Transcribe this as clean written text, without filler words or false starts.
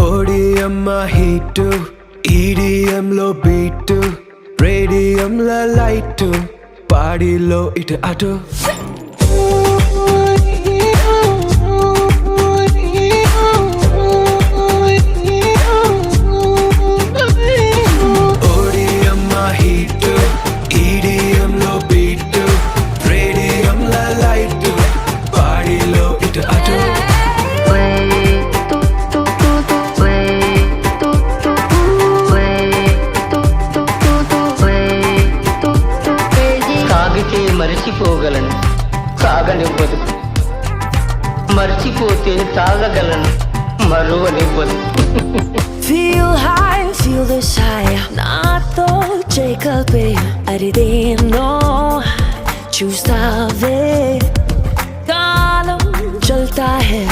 ODM మా heat, EDM లో beat, radium లో లైట్, పాడిలో ఇటు అటు. ODM మా హీట్, EDM లో బీట్, రేడియం లో లైట్, పాడిలో ఇటు అటు. తాగితే మరిచిపోగలను, తాగనివ్వదు. మర్చిపోతే తాగగలను, మరువనివ్వదు. Feel high, feel this high. నాతో చేకల్పే అరిదేనో చూస్తావే. కాలం చల్తా హై